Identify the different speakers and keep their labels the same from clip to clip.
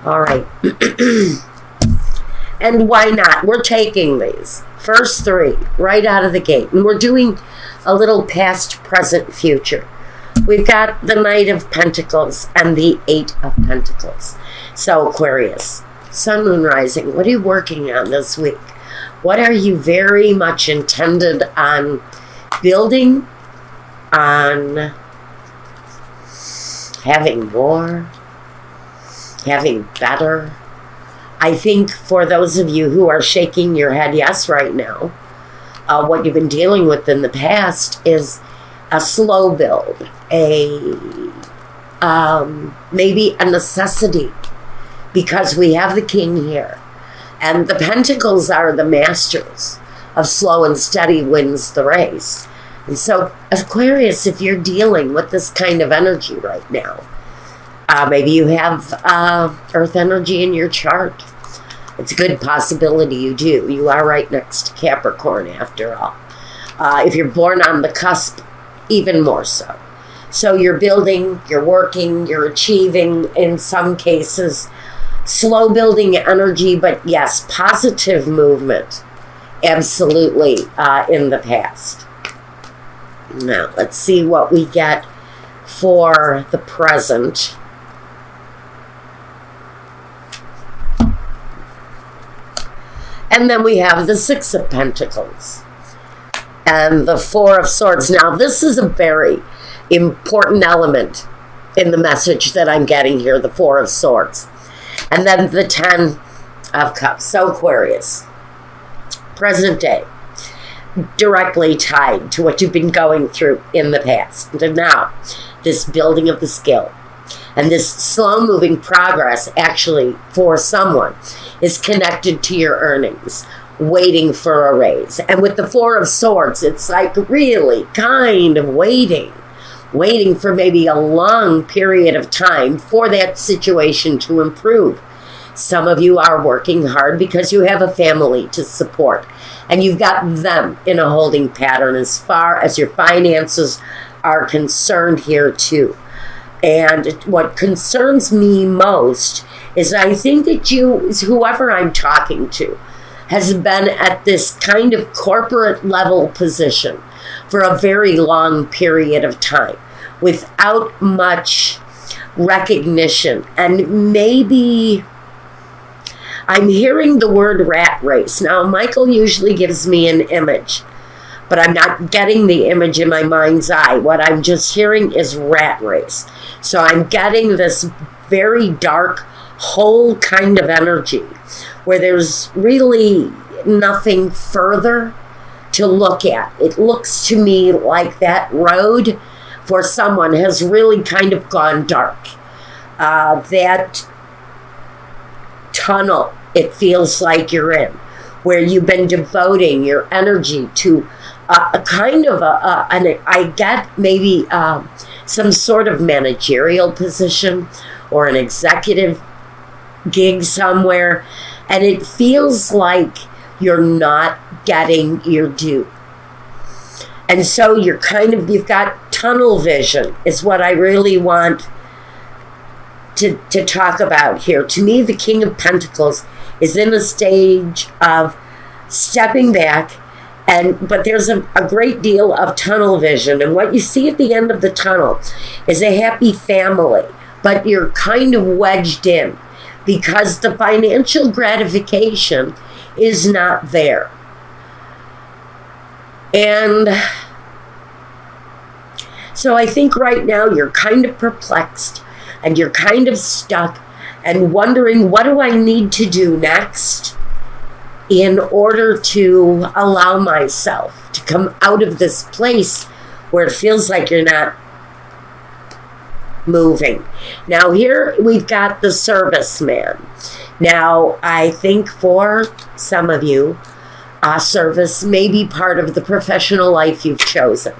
Speaker 1: All right. And why not? We're taking these first three right out of the gate. And we're doing a little past, present, future. We've got the Knight of Pentacles and the Eight of Pentacles. So Aquarius, Sun, Moon, Rising, what are you working on this week? What are you very much intended on building, on having more, having better? I think for those of you who are shaking your head yes right now, what you've been dealing with in the past is a slow build, maybe a necessity, because we have the King here. And the Pentacles are the masters of slow and steady wins the race. And so, Aquarius, if you're dealing with this kind of energy right now, maybe you have Earth energy in your chart. It's a good possibility you do. You are right next to Capricorn, after all. If you're born on the cusp, even more so. So you're building, you're working, you're achieving, in some cases, slow building energy, but yes, positive movement, absolutely, in the past. Now, let's see what we get for the present. And then we have the Six of Pentacles and the Four of Swords. Now, this is a very important element in the message that I'm getting here, the Four of Swords. And then the Ten of Cups. So Aquarius, present day, directly tied to what you've been going through in the past. And now, this building of the skill and this slow-moving progress, actually, for someone, is connected to your earnings, waiting for a raise. And with the Four of Swords, it's like really kind of waiting for maybe a long period of time for that situation to improve. Some of you are working hard because you have a family to support, and you've got them in a holding pattern as far as your finances are concerned here too. And what concerns me most is I think that whoever I'm talking to, has been at this kind of corporate level position for a very long period of time without much recognition. And maybe I'm hearing the word rat race. Now, Michael usually gives me an image, but I'm not getting the image in my mind's eye. What I'm just hearing is rat race. So I'm getting this very dark hole kind of energy where there's really nothing further to look at. It looks to me like that road for someone has really kind of gone dark. That tunnel, it feels like you're in, where you've been devoting your energy to I get maybe some sort of managerial position or an executive gig somewhere, and it feels like you're not getting your due. And so you've got tunnel vision is what I really want to talk about here. To me, the King of Pentacles is in a stage of stepping back, but there's a great deal of tunnel vision. And what you see at the end of the tunnel is a happy family, but you're kind of wedged in because the financial gratification is not there. And so I think right now you're kind of perplexed and you're kind of stuck and wondering, what do I need to do next in order to allow myself to come out of this place where it feels like you're not moving. Now here we've got the serviceman. Now I think for some of you, service may be part of the professional life you've chosen.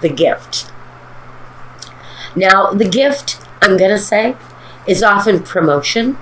Speaker 1: The gift. Now the gift, I'm going to say, is often promotion.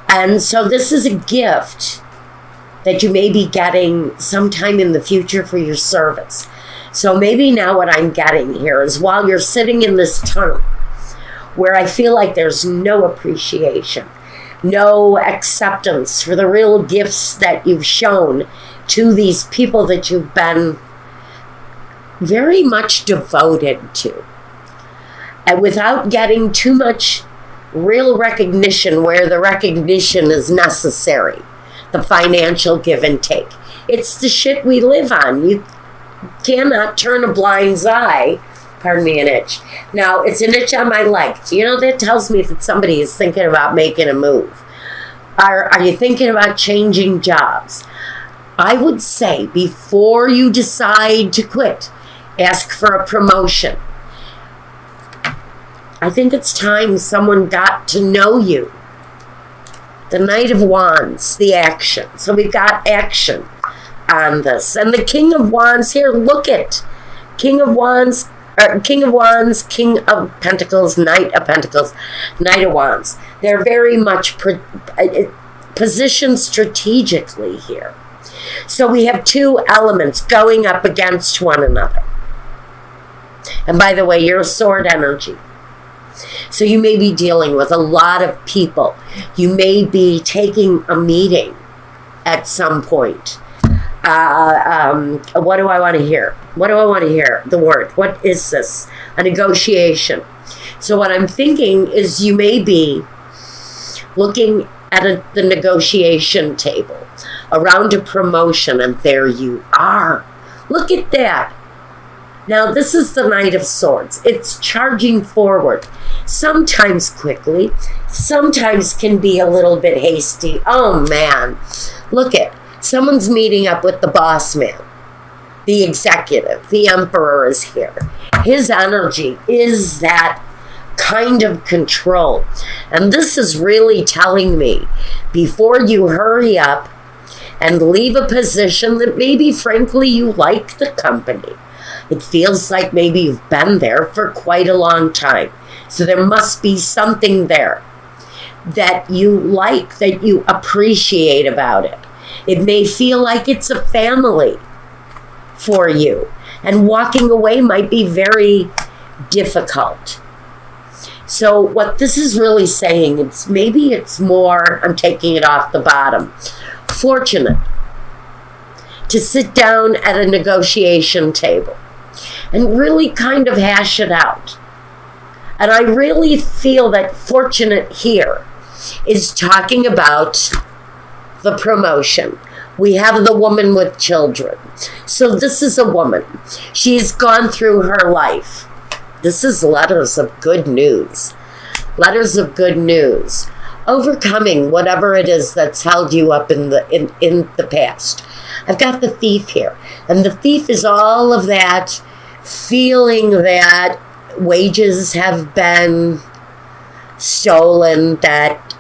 Speaker 1: And so this is a gift that you may be getting sometime in the future for your service. So maybe now what I'm getting here is while you're sitting in this tunnel, where I feel like there's no appreciation, no acceptance for the real gifts that you've shown to these people that you've been very much devoted to. And without getting too much real recognition where the recognition is necessary, the financial give and take. It's the shit we live on. You cannot turn a blind eye. Pardon me, an itch. Now, it's an itch on my leg. You know, that tells me that somebody is thinking about making a move. Are you thinking about changing jobs? I would say before you decide to quit, ask for a promotion. I think it's time someone got to know you. The Knight of Wands, the action. So we've got action on this. And the King of Wands here, look at King of Wands, King of Pentacles, Knight of Pentacles, Knight of Wands. They're very much positioned strategically here. So we have two elements going up against one another. And by the way, you're a sword energy. So you may be dealing with a lot of people. You may be taking a meeting at some point. What do I want to hear? What do I want to hear? The word. What is this? A negotiation. So what I'm thinking is you may be looking at the negotiation table around a promotion, and there you are. Look at that. Now, this is the Knight of Swords. It's charging forward, sometimes quickly, sometimes can be a little bit hasty. Oh, man. Look at, someone's meeting up with the boss man, the executive, the emperor is here. His energy is that kind of control. And this is really telling me, before you hurry up and leave a position that maybe, frankly, you like the company. It feels like maybe you've been there for quite a long time. So there must be something there that you like, that you appreciate about it. It may feel like it's a family for you. And walking away might be very difficult. So what this is really saying, it's more, I'm taking it off the bottom, fortunate to sit down at a negotiation table and really kind of hash it out. And I really feel that fortunate here is talking about the promotion. We have the woman with children. So this is a woman. She's gone through her life. This is letters of good news. Letters of good news. Overcoming whatever it is that's held you up in the past. I've got the Thief here. And the Thief is all of that feeling that wages have been stolen, that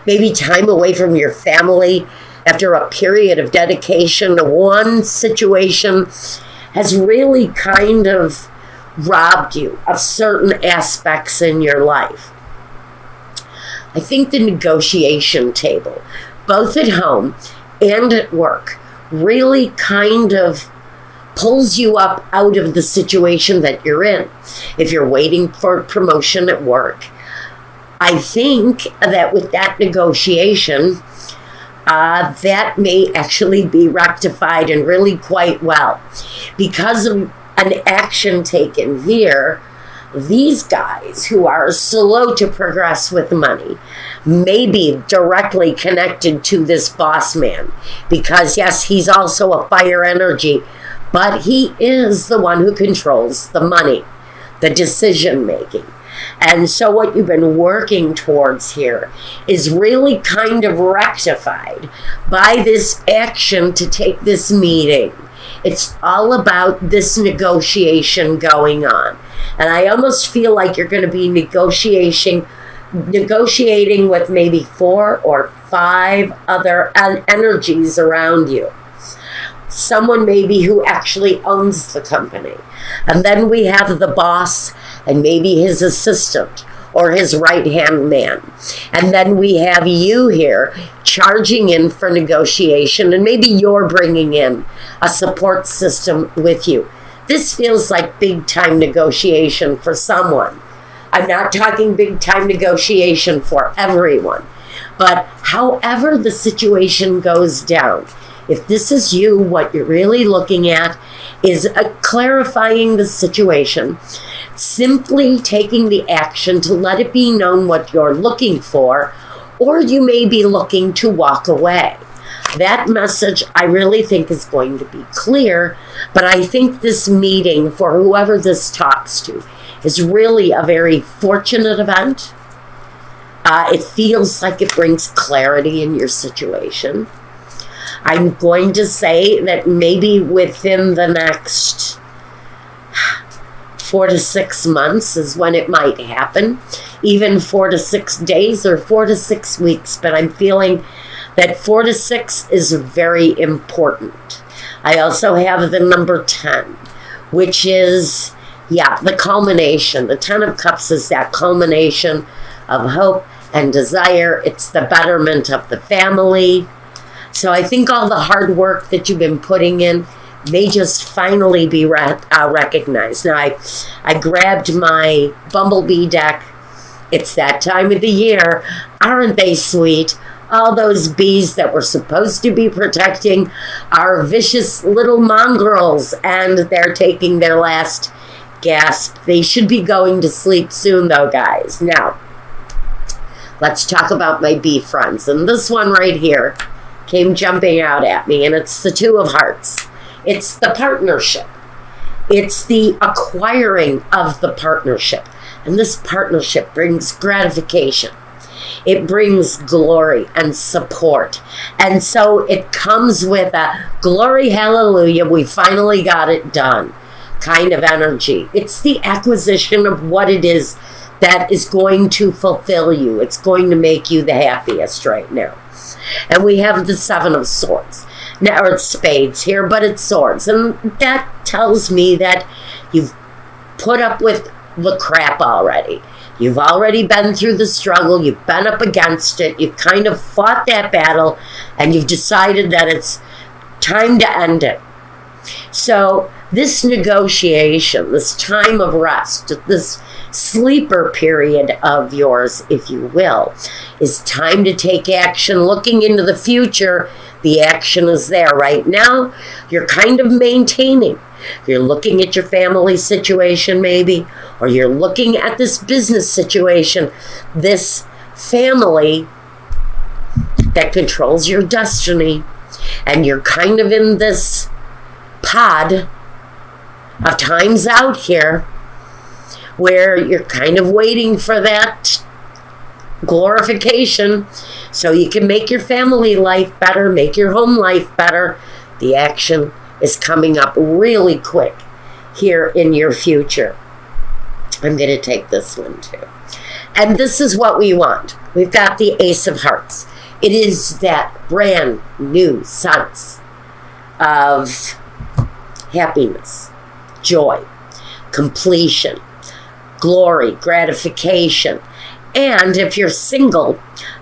Speaker 1: maybe time away from your family after a period of dedication to one situation has really kind of robbed you of certain aspects in your life. I think the negotiation table, both at home and at work, really kind of pulls you up out of the situation that you're in. If you're waiting for promotion at work, I think that with that negotiation, that may actually be rectified and really quite well. Because of an action taken here, these guys who are slow to progress with money may be directly connected to this boss man. Because yes, he's also a fire energy, but he is the one who controls the money, the decision making. And so what you've been working towards here is really kind of rectified by this action to take this meeting. It's all about this negotiation going on. And I almost feel like you're going to be negotiating with maybe 4 or 5 other energies around you. Someone maybe who actually owns the company. And then we have the boss and maybe his assistant or his right-hand man. And then we have you here charging in for negotiation, and maybe you're bringing in a support system with you. This feels like big-time negotiation for someone. I'm not talking big time negotiation for everyone. But however the situation goes down, if this is you, what you're really looking at is clarifying the situation, simply taking the action to let it be known what you're looking for, or you may be looking to walk away. That message I really think is going to be clear, but I think this meeting for whoever this talks to is really a very fortunate event. It feels like it brings clarity in your situation. I'm going to say that maybe within the next 4 to 6 months is when it might happen, even 4 to 6 days or 4 to 6 weeks, but I'm feeling that 4 to 6 is very important. I also have the number 10, which is, the culmination. The 10 of Cups is that culmination of hope and desire. It's the betterment of the family. So I think all the hard work that you've been putting in may just finally be recognized. Now, I grabbed my Bumblebee deck. It's that time of the year. Aren't they sweet? All those bees that we're supposed to be protecting are vicious little mongrels, and they're taking their last gasp. They should be going to sleep soon, though, guys. Now, let's talk about my bee friends. And this one right here came jumping out at me, and it's the Two of Hearts. It's the partnership. It's the acquiring of the partnership. And this partnership brings gratification. It brings glory and support. And so it comes with a glory, hallelujah, we finally got it done kind of energy. It's the acquisition of what it is that is going to fulfill you. It's going to make you the happiest right now. And we have the Seven of Swords. Now it's spades here, but it's swords. And that tells me that you've put up with the crap already. You've already been through the struggle. You've been up against it. You've kind of fought that battle, and you've decided that it's time to end it. So this negotiation, this time of rest, this sleeper period of yours, if you will, is time to take action. Looking into the future, the action is there. Right now, you're kind of maintaining. You're looking at your family situation maybe, or you're looking at this business situation, this family that controls your destiny, and you're kind of in this pod of times out here where you're kind of waiting for that glorification so you can make your family life better, make your home life better. The action is coming up really quick here in your future. I'm going to take this one too. And this is what we want. We've got the Ace of Hearts. It is that brand new sense of happiness, joy, completion, glory, gratification. And if you're single,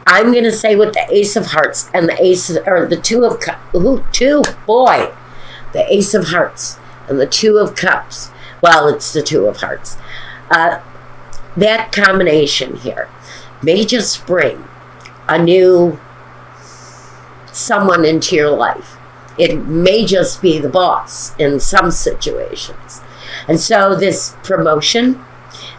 Speaker 1: I'm going to say with the Ace of Hearts and the Ace, or the Two of Cups, the Ace of Hearts and the Two of Cups. Well, it's the Two of Hearts. That combination here may just bring a new someone into your life. It may just be the boss in some situations. And so this promotion,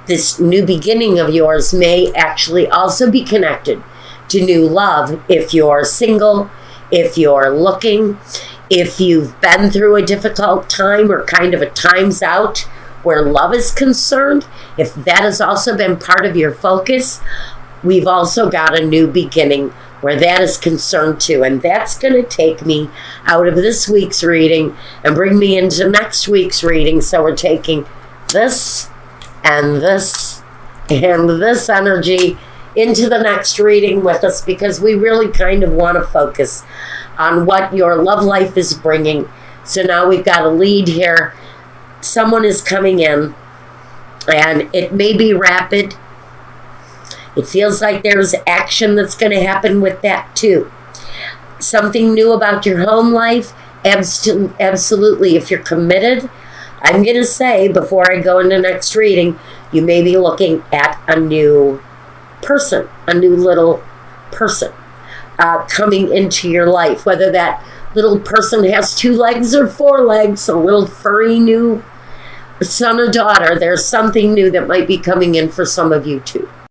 Speaker 1: this new beginning of yours may actually also be connected to new love if you're single, if you're looking, if you've been through a difficult time or kind of a time's out where love is concerned. If that has also been part of your focus, we've also got a new beginning where that is concerned too. And that's going to take me out of this week's reading and bring me into next week's reading. So we're taking this and this and this energy into the next reading with us, because we really kind of want to focus on what your love life is bringing. So now we've got a lead here. Someone is coming in, and it may be rapid. It feels like there's action that's going to happen with that too. Something new about your home life? Absolutely. If you're committed, I'm going to say, before I go into next reading, You may be looking at a new person, a new little person coming into your life, whether that little person has 2 legs or 4 legs, a little furry new son or daughter. There's something new that might be coming in for some of you too.